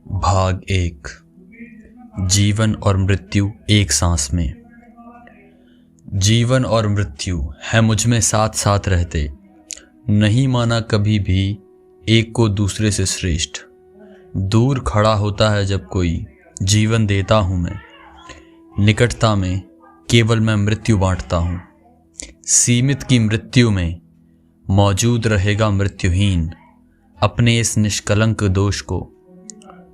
भाग 1। जीवन और मृत्यु एक सांस में। जीवन और मृत्यु है मुझ में साथ साथ रहते, नहीं माना कभी भी एक को दूसरे से श्रेष्ठ। दूर खड़ा होता है जब कोई, जीवन देता हूँ मैं, निकटता में केवल मैं मृत्यु बांटता हूँ। सीमित की मृत्यु में मौजूद रहेगा मृत्युहीन, अपने इस निष्कलंक दोष को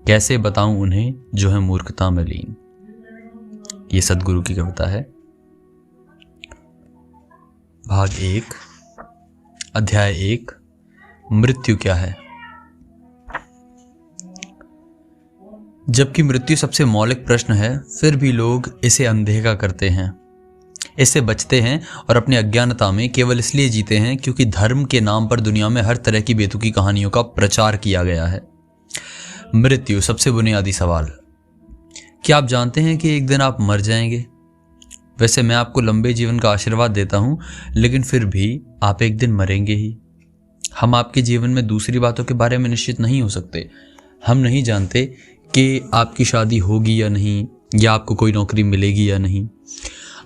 कैसे बताऊं उन्हें जो है मूर्खता में लीन। ये सद्गुरु की कविता है। भाग 1, अध्याय 1, मृत्यु क्या है। जबकि मृत्यु सबसे मौलिक प्रश्न है, फिर भी लोग इसे अनदेखा करते हैं, इससे बचते हैं और अपनी अज्ञानता में केवल इसलिए जीते हैं क्योंकि धर्म के नाम पर दुनिया में हर तरह की बेतुकी कहानियों का प्रचार किया गया है। मृत्यु, सबसे बुनियादी सवाल, क्या आप जानते हैं कि एक दिन आप मर जाएंगे? वैसे मैं आपको लंबे जीवन का आशीर्वाद देता हूं, लेकिन फिर भी आप एक दिन मरेंगे ही। हम आपके जीवन में दूसरी बातों के बारे में निश्चित नहीं हो सकते। हम नहीं जानते कि आपकी शादी होगी या नहीं, या आपको कोई नौकरी मिलेगी या नहीं,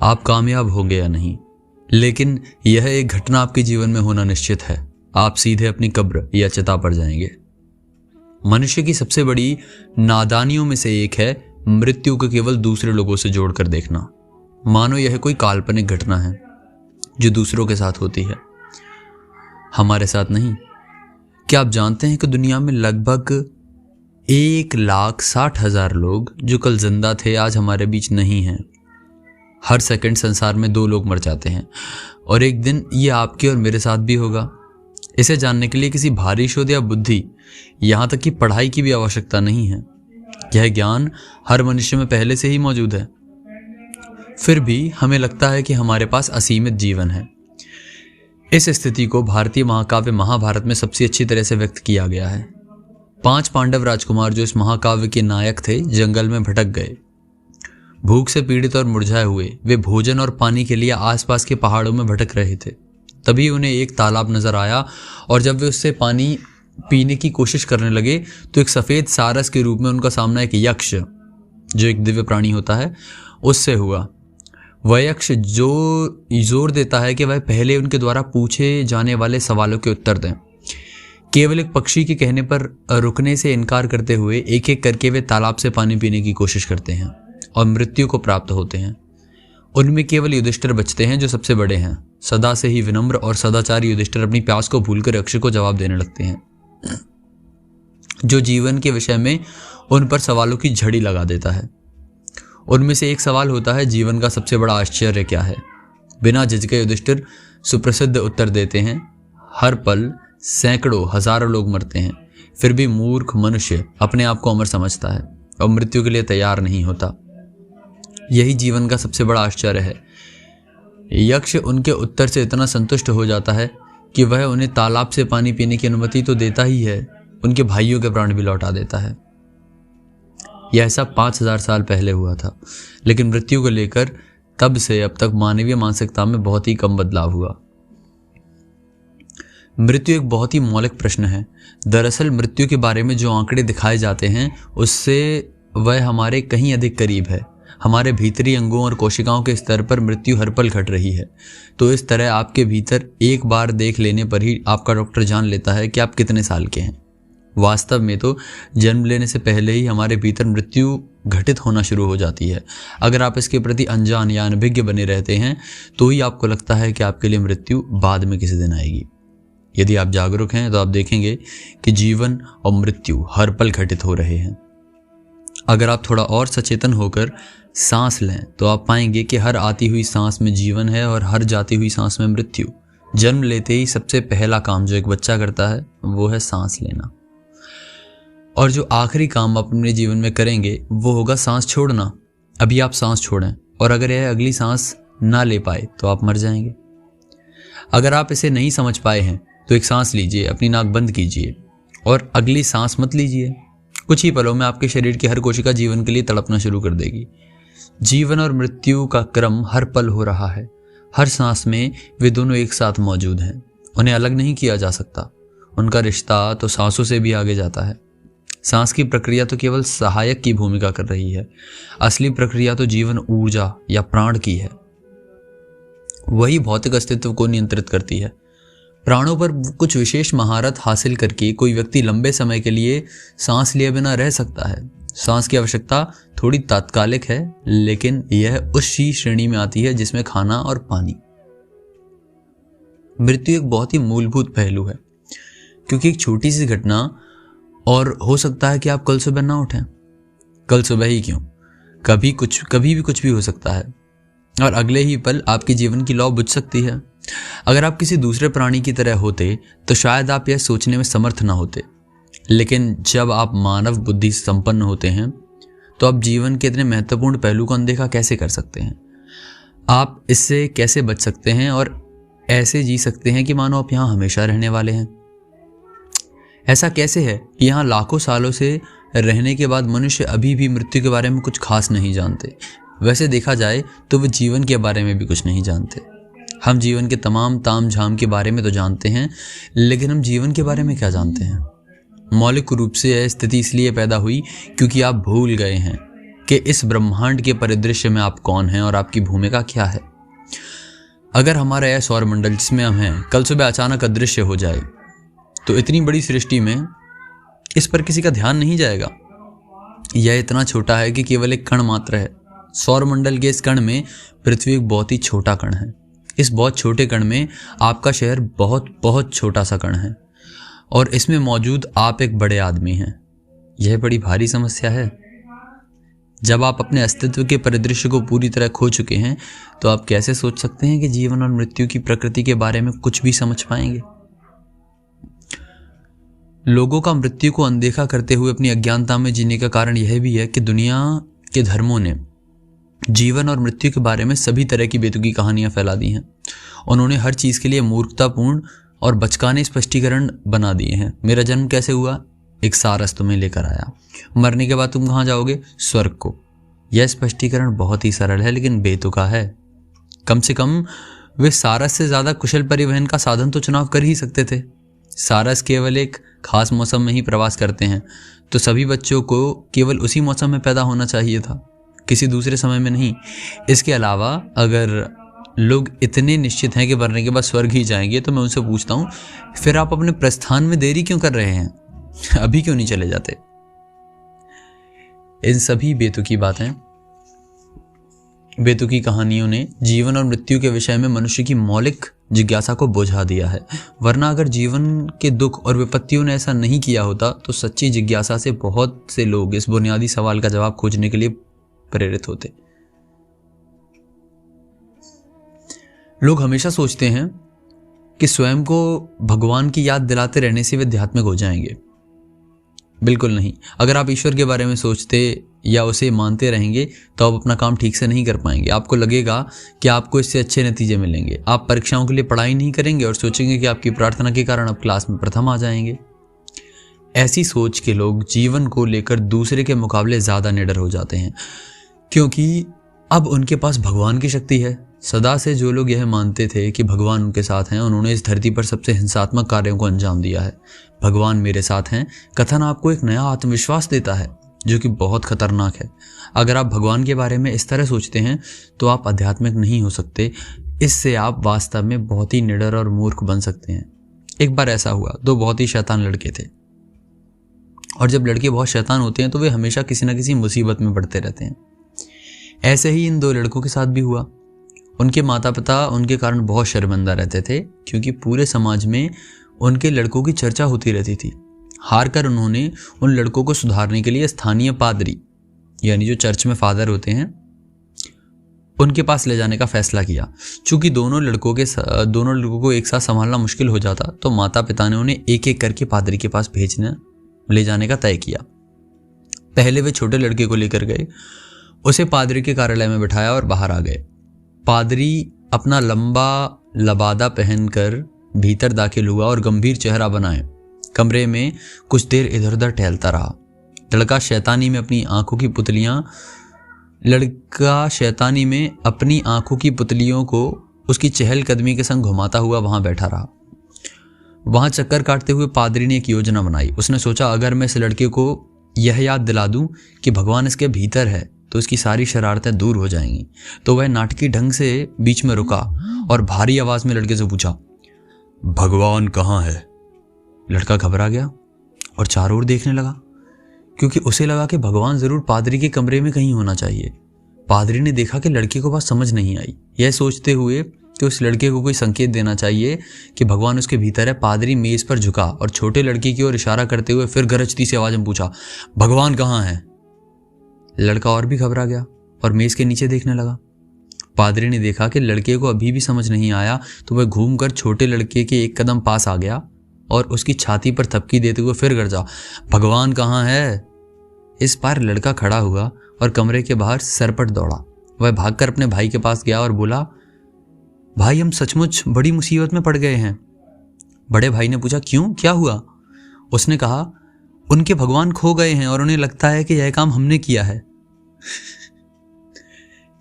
आप कामयाब होंगे या नहीं, लेकिन यह एक घटना आपके जीवन में होना निश्चित है। आप सीधे अपनी कब्र या चिता पर जाएंगे। मनुष्य की सबसे बड़ी नादानियों में से एक है मृत्यु को केवल दूसरे लोगों से जोड़कर देखना, मानो यह कोई काल्पनिक घटना है जो दूसरों के साथ होती है, हमारे साथ नहीं। क्या आप जानते हैं कि दुनिया में लगभग 1,60,000 लोग जो कल जिंदा थे आज हमारे बीच नहीं हैं। हर सेकंड संसार में 2 लोग मर जाते हैं, और एक दिन ये आपके और मेरे साथ भी होगा। इसे जानने के लिए किसी भारी शोध या बुद्धि, यहाँ तक कि पढ़ाई की भी आवश्यकता नहीं है। यह ज्ञान हर मनुष्य में पहले से ही मौजूद है। फिर भी हमें लगता है कि हमारे पास असीमित जीवन है। इस स्थिति को भारतीय महाकाव्य महाभारत में सबसे अच्छी तरह से व्यक्त किया गया है। 5 पांडव राजकुमार जो इस महाकाव्य के नायक थे, जंगल में भटक गए। भूख से पीड़ित और मुरझाए हुए वे भोजन और पानी के लिए आसपास के पहाड़ों में भटक रहे थे। तभी उन्हें एक तालाब नजर आया, और जब वे उससे पानी पीने की कोशिश करने लगे तो एक सफ़ेद सारस के रूप में उनका सामना एक यक्ष, जो एक दिव्य प्राणी होता है, उससे हुआ। वह यक्ष जो जोर देता है कि वह पहले उनके द्वारा पूछे जाने वाले सवालों के उत्तर दें। केवल एक पक्षी के कहने पर रुकने से इनकार करते हुए एक एक करके वे तालाब से पानी पीने की कोशिश करते हैं और मृत्यु को प्राप्त होते हैं। उनमें केवल युधिष्ठिर बचते हैं जो सबसे बड़े हैं। सदा से ही विनम्र और सदाचारी युधिष्ठिर अपनी प्यास को भूलकर यक्ष को जवाब देने लगते हैं, जो जीवन के विषय में उन पर सवालों की झड़ी लगा देता है। उनमें से एक सवाल होता है, जीवन का सबसे बड़ा आश्चर्य क्या है? बिना झिझके युधिष्ठिर सुप्रसिद्ध उत्तर देते हैं, हर पल सैकड़ों हजारों लोग मरते हैं, फिर भी मूर्ख मनुष्य अपने आप को अमर समझता है और मृत्यु के लिए तैयार नहीं होता। यही जीवन का सबसे बड़ा आश्चर्य है। यक्ष उनके उत्तर से इतना संतुष्ट हो जाता है कि वह उन्हें तालाब से पानी पीने की अनुमति तो देता ही है, उनके भाइयों के प्राण भी लौटा देता है। यह सब 5000 साल पहले हुआ था, लेकिन मृत्यु को लेकर तब से अब तक मानवीय मानसिकता में बहुत ही कम बदलाव हुआ। मृत्यु एक बहुत ही मौलिक प्रश्न है। दरअसल मृत्यु के बारे में जो आंकड़े दिखाए जाते हैं उससे वह हमारे कहीं अधिक करीब है। हमारे भीतरी अंगों और कोशिकाओं के स्तर पर मृत्यु हर पल घट रही है। तो इस तरह आपके भीतर एक बार देख लेने पर ही आपका डॉक्टर जान लेता है कि आप कितने साल के हैं। वास्तव में तो जन्म लेने से पहले ही हमारे भीतर मृत्यु घटित होना शुरू हो जाती है। अगर आप इसके प्रति अनजान या अनभिज्ञ बने रहते हैं तो ही आपको लगता है कि आपके लिए मृत्यु बाद में किसी दिन आएगी। यदि आप जागरूक हैं तो आप देखेंगे कि जीवन और मृत्यु हर पल घटित हो रहे हैं। अगर आप थोड़ा और सचेतन होकर सांस लें तो आप पाएंगे कि हर आती हुई सांस में जीवन है और हर जाती हुई सांस में मृत्यु। जन्म लेते ही सबसे पहला काम जो एक बच्चा करता है वो है सांस लेना, और जो आखिरी काम आप अपने जीवन में करेंगे वो होगा सांस छोड़ना। अभी आप सांस छोड़ें, और अगर यह अगली सांस ना ले पाए तो आप मर जाएंगे। अगर आप इसे नहीं समझ पाए हैं तो एक सांस लीजिए, अपनी नाक बंद कीजिए और अगली सांस मत लीजिए। कुछ ही पलों में आपके शरीर की हर कोशिका जीवन के लिए तड़पना शुरू कर देगी। जीवन और मृत्यु का क्रम हर पल हो रहा है। हर सांस में वे दोनों एक साथ मौजूद हैं, उन्हें अलग नहीं किया जा सकता। उनका रिश्ता तो सांसों से भी आगे जाता है। सांस की प्रक्रिया तो केवल सहायक की भूमिका कर रही है, असली प्रक्रिया तो जीवन ऊर्जा या प्राण की है। वही भौतिक अस्तित्व को नियंत्रित करती है। प्राणों पर कुछ विशेष महारत हासिल करके कोई व्यक्ति लंबे समय के लिए सांस लिए बिना रह सकता है। सांस की आवश्यकता थोड़ी तात्कालिक है, लेकिन यह उसी श्रेणी में आती है जिसमें खाना और पानी। मृत्यु एक बहुत ही मूलभूत पहलू है, क्योंकि एक छोटी सी घटना और हो सकता है कि आप कल सुबह ना उठें। कल सुबह ही क्यों, कभी भी कुछ भी हो सकता है, और अगले ही पल आपके जीवन की लौ बुझ सकती है। अगर आप किसी दूसरे प्राणी की तरह होते तो शायद आप यह सोचने में समर्थ ना होते, लेकिन जब आप मानव बुद्धि से संपन्न होते हैं तो आप जीवन के इतने महत्वपूर्ण पहलू को अनदेखा कैसे कर सकते हैं? आप इससे कैसे बच सकते हैं और ऐसे जी सकते हैं कि मानो आप यहाँ हमेशा रहने वाले हैं? ऐसा कैसे है कि यहाँ लाखों सालों से रहने के बाद मनुष्य अभी भी मृत्यु के बारे में कुछ खास नहीं जानते? वैसे देखा जाए तो वे जीवन के बारे में भी कुछ नहीं जानते। हम जीवन के तमाम ताम झाम के बारे में तो जानते हैं, लेकिन हम जीवन के बारे में क्या जानते हैं? मौलिक रूप से यह स्थिति इसलिए पैदा हुई क्योंकि आप भूल गए हैं कि इस ब्रह्मांड के परिदृश्य में आप कौन हैं और आपकी भूमिका क्या है। अगर हमारा यह सौरमंडल जिसमें हम हैं कल सुबह अचानक अदृश्य हो जाए तो इतनी बड़ी सृष्टि में इस पर किसी का ध्यान नहीं जाएगा। यह इतना छोटा है कि केवल एक कण मात्र है। सौरमंडल के इस कण में पृथ्वी एक बहुत ही छोटा कण है। इस बहुत छोटे कण में आपका शहर बहुत बहुत छोटा सा कण है, और इसमें मौजूद आप एक बड़े आदमी हैं। यह बड़ी भारी समस्या है। जब आप अपने अस्तित्व के परिदृश्य को पूरी तरह खो चुके हैं तो आप कैसे सोच सकते हैं कि जीवन और मृत्यु की प्रकृति के बारे में कुछ भी समझ पाएंगे? लोगों का मृत्यु को अनदेखा करते हुए अपनी अज्ञानता में जीने का कारण यह भी है कि दुनिया के धर्मों ने जीवन और मृत्यु के बारे में सभी तरह की बेतुकी कहानियां फैला दी हैं। उन्होंने हर चीज़ के लिए मूर्खतापूर्ण और बचकाने स्पष्टीकरण बना दिए हैं। मेरा जन्म कैसे हुआ? एक सारस तुम्हें लेकर आया। मरने के बाद तुम कहाँ जाओगे? स्वर्ग को। यह स्पष्टीकरण बहुत ही सरल है लेकिन बेतुका है। कम से कम वे सारस से ज़्यादा कुशल परिवहन का साधन तो चुनाव कर ही सकते थे। सारस केवल एक खास मौसम में ही प्रवास करते हैं, तो सभी बच्चों को केवल उसी मौसम में पैदा होना चाहिए था, किसी दूसरे समय में नहीं। इसके अलावा अगर लोग इतने निश्चित हैं कि मरने के बाद स्वर्ग ही जाएंगे तो मैं उनसे पूछता हूँ, फिर आप अपने प्रस्थान में देरी क्यों कर रहे हैं? अभी क्यों नहीं चले जाते? इन सभी बेतुकी बातें, बेतुकी कहानियों ने जीवन और मृत्यु के विषय में मनुष्य की मौलिक जिज्ञासा को बुझा दिया है। वरना अगर जीवन के दुख और विपत्तियों ने ऐसा नहीं किया होता तो सच्ची जिज्ञासा से बहुत से लोग इस बुनियादी सवाल का जवाब खोजने के लिए प्रेरित होते। लोग हमेशा सोचते हैं कि स्वयं को भगवान की याद दिलाते रहने से वे आध्यात्मिक हो जाएंगे। बिल्कुल नहीं। अगर आप ईश्वर के बारे में सोचते या उसे मानते रहेंगे तो आप अपना काम ठीक से नहीं कर पाएंगे। आपको लगेगा कि आपको इससे अच्छे नतीजे मिलेंगे। आप परीक्षाओं के लिए पढ़ाई नहीं करेंगे और सोचेंगे कि आपकी प्रार्थना के कारण आप क्लास में प्रथम आ जाएंगे। ऐसी सोच के लोग जीवन को लेकर दूसरे के मुकाबले ज़्यादा निडर हो जाते हैं, क्योंकि अब उनके पास भगवान की शक्ति है। सदा से जो लोग यह मानते थे कि भगवान उनके साथ हैं, उन्होंने इस धरती पर सबसे हिंसात्मक कार्यों को अंजाम दिया है। भगवान मेरे साथ हैं कथन आपको एक नया आत्मविश्वास देता है जो कि बहुत खतरनाक है। अगर आप भगवान के बारे में इस तरह सोचते हैं तो आप आध्यात्मिक नहीं हो सकते। इससे आप वास्तव में बहुत ही निडर और मूर्ख बन सकते हैं। एक बार ऐसा हुआ, दो बहुत ही शैतान लड़के थे, और जब लड़के बहुत शैतान होते हैं तो वे हमेशा किसी न किसी मुसीबत में पड़ते रहते हैं। ऐसे ही इन दो लड़कों के साथ भी हुआ। उनके माता पिता उनके कारण बहुत शर्मिंदा रहते थे, क्योंकि पूरे समाज में उनके लड़कों की चर्चा होती रहती थी। हार कर उन्होंने उन लड़कों को सुधारने के लिए स्थानीय पादरी, यानी जो चर्च में फादर होते हैं, उनके पास ले जाने का फैसला किया। चूंकि दोनों लड़कों को एक साथ संभालना मुश्किल हो जाता, तो माता पिता ने उन्हें एक एक करके पादरी के पास ले जाने का तय किया। पहले वे छोटे लड़के को लेकर गए, उसे पादरी के कार्यालय में बिठाया और बाहर आ गए। पादरी अपना लंबा लबादा पहनकर भीतर दाखिल हुआ और गंभीर चेहरा बनाए कमरे में कुछ देर इधर उधर टहलता रहा। लड़का शैतानी में अपनी आंखों की पुतलियों को उसकी चहलकदमी के संग घुमाता हुआ वहां बैठा रहा। वहां चक्कर काटते हुए पादरी ने एक योजना बनाई। उसने सोचा, अगर मैं इस लड़के को यह याद दिला दूं कि भगवान इसके भीतर है तो इसकी सारी शरारतें दूर हो जाएंगी। तो वह नाटकीय ढंग से बीच में रुका और भारी आवाज में लड़के से पूछा, भगवान कहाँ है? लड़का घबरा गया और चारों ओर देखने लगा, क्योंकि उसे लगा कि भगवान जरूर पादरी के कमरे में कहीं होना चाहिए। पादरी ने देखा कि लड़के को बात समझ नहीं आई। यह सोचते हुए कि उस लड़के को कोई संकेत देना चाहिए कि भगवान उसके भीतर है, पादरी मेज पर झुका और छोटे लड़के की ओर इशारा करते हुए फिर गरजती सी आवाज में पूछा, भगवान कहाँ है? लड़का और भी घबरा गया और मेज के नीचे देखने लगा। पादरी ने देखा कि लड़के को अभी भी समझ नहीं आया, तो वह घूमकर छोटे लड़के के एक कदम पास आ गया और उसकी छाती पर थपकी देते हुए फिर गरजा, भगवान कहाँ है? इस बार लड़का खड़ा हुआ और कमरे के बाहर सरपट दौड़ा। वह भागकर अपने भाई के पास गया और बोला, भाई हम सचमुच बड़ी मुसीबत में पड़ गए हैं। बड़े भाई ने पूछा, क्यों, क्या हुआ? उसने कहा, उनके भगवान खो गए हैं और उन्हें लगता है कि यह काम हमने किया है।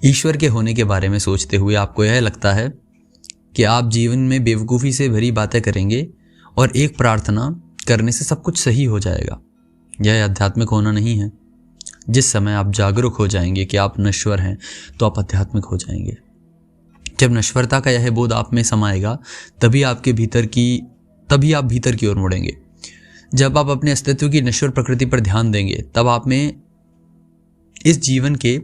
ईश्वर के होने के बारे में सोचते हुए आपको यह लगता है कि आप जीवन में बेवकूफ़ी से भरी बातें करेंगे और एक प्रार्थना करने से सब कुछ सही हो जाएगा। यह आध्यात्मिक होना नहीं है। जिस समय आप जागरूक हो जाएंगे कि आप नश्वर हैं तो आप आध्यात्मिक हो जाएंगे। जब नश्वरता का यह बोध आप में समाएगा तभी आप भीतर की ओर मुड़ेंगे। जब आप अपने अस्तित्व की नश्वर प्रकृति पर ध्यान देंगे तब आप में इस जीवन के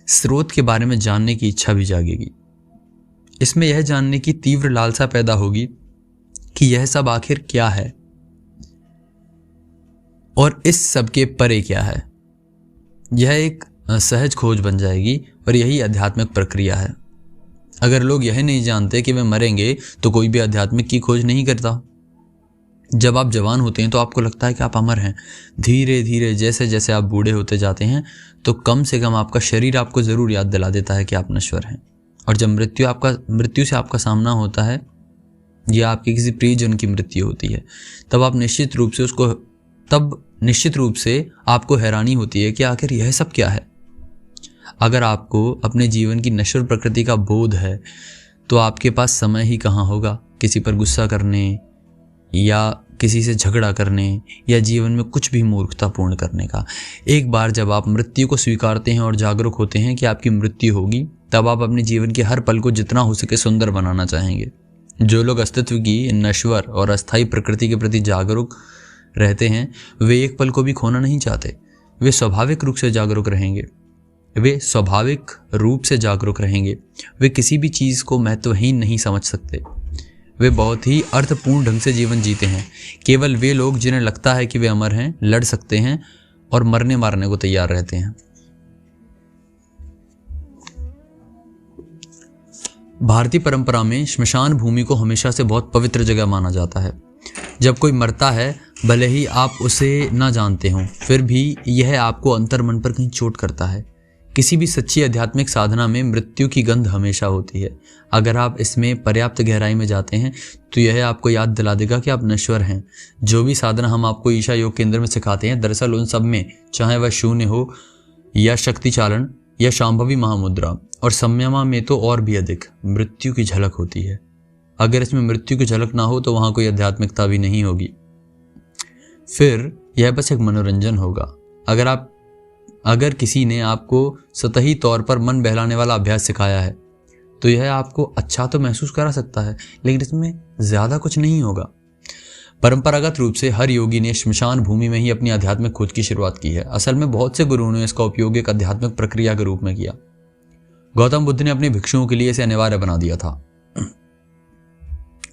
स्रोत के बारे में जानने की इच्छा भी जागेगी। इसमें यह जानने की तीव्र लालसा पैदा होगी कि यह सब आखिर क्या है और इस सब के परे क्या है। यह एक सहज खोज बन जाएगी और यही आध्यात्मिक प्रक्रिया है। अगर लोग यह नहीं जानते कि वे मरेंगे तो कोई भी आध्यात्मिक की खोज नहीं करता। जब आप जवान होते हैं तो आपको लगता है कि आप अमर हैं। धीरे धीरे जैसे जैसे आप बूढ़े होते जाते हैं तो कम से कम आपका शरीर आपको ज़रूर याद दिला देता है कि आप नश्वर हैं। और जब मृत्यु से आपका सामना होता है या आपके किसी प्रियजन की मृत्यु होती है तब निश्चित रूप से आपको हैरानी होती है कि आखिर यह सब क्या है। अगर आपको अपने जीवन की नश्वर प्रकृति का बोध है तो आपके पास समय ही कहाँ होगा किसी पर गुस्सा करने या किसी से झगड़ा करने या जीवन में कुछ भी मूर्खतापूर्ण करने का। एक बार जब आप मृत्यु को स्वीकारते हैं और जागरूक होते हैं कि आपकी मृत्यु होगी तब आप अपने जीवन के हर पल को जितना हो सके सुंदर बनाना चाहेंगे। जो लोग अस्तित्व की नश्वर और अस्थायी प्रकृति के प्रति जागरूक रहते हैं वे एक पल को भी खोना नहीं चाहते। वे स्वाभाविक रूप से जागरूक रहेंगे। वे किसी भी चीज़ को महत्वहीन नहीं समझ सकते। वे बहुत ही अर्थपूर्ण ढंग से जीवन जीते हैं। केवल वे लोग जिन्हें लगता है कि वे अमर हैं, लड़ सकते हैं और मरने मारने को तैयार रहते हैं। भारतीय परंपरा में श्मशान भूमि को हमेशा से बहुत पवित्र जगह माना जाता है। जब कोई मरता है, भले ही आप उसे ना जानते हों, फिर भी यह आपको अंतर्मन पर कहीं चोट करता है। किसी भी सच्ची आध्यात्मिक साधना में मृत्यु की गंध हमेशा होती है। अगर आप इसमें पर्याप्त गहराई में जाते हैं तो यह आपको याद दिला देगा कि आप नश्वर हैं। जो भी साधना हम आपको ईशा योग केंद्र में सिखाते हैं, दरअसल उन सब में, चाहे वह शून्य हो या शक्ति चालन या शांभवी महामुद्रा और संयमा में, तो और भी अधिक मृत्यु की झलक होती है। अगर इसमें मृत्यु की झलक ना हो तो वहाँ कोई आध्यात्मिकता भी नहीं होगी। फिर यह बस एक मनोरंजन होगा। अगर किसी ने आपको सतही तौर पर मन बहलाने वाला अभ्यास सिखाया है तो यह आपको अच्छा तो महसूस करा सकता है, लेकिन इसमें ज़्यादा कुछ नहीं होगा। परंपरागत रूप से हर योगी ने श्मशान भूमि में ही अपनी आध्यात्मिक खोज की शुरुआत की है। असल में बहुत से गुरुओं ने इसका उपयोग एक आध्यात्मिक प्रक्रिया के रूप में किया। गौतम बुद्ध ने अपने भिक्षुओं के लिए इसे अनिवार्य बना दिया था।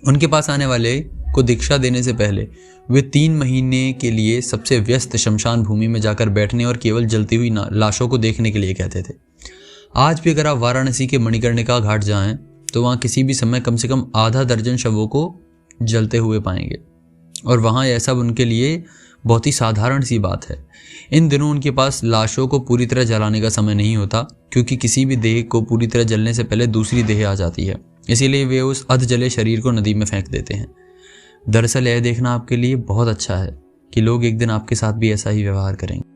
उनके पास आने वाले को दीक्षा देने से पहले वे 3 महीने के लिए सबसे व्यस्त शमशान भूमि में जाकर बैठने और केवल जलती हुई लाशों को देखने के लिए कहते थे। आज भी अगर आप वाराणसी के मणिकर्णिका घाट जाएं तो वहाँ किसी भी समय कम से कम आधा दर्जन शवों को जलते हुए पाएंगे और वहाँ यह सब उनके लिए बहुत ही साधारण सी बात है। इन दिनों उनके पास लाशों को पूरी तरह जलाने का समय नहीं होता, क्योंकि किसी भी देह को पूरी तरह जलने से पहले दूसरी देह आ जाती है। इसीलिए वे उस अध जले शरीर को नदी में फेंक देते हैं। दरअसल यह देखना आपके लिए बहुत अच्छा है कि लोग एक दिन आपके साथ भी ऐसा ही व्यवहार करेंगे।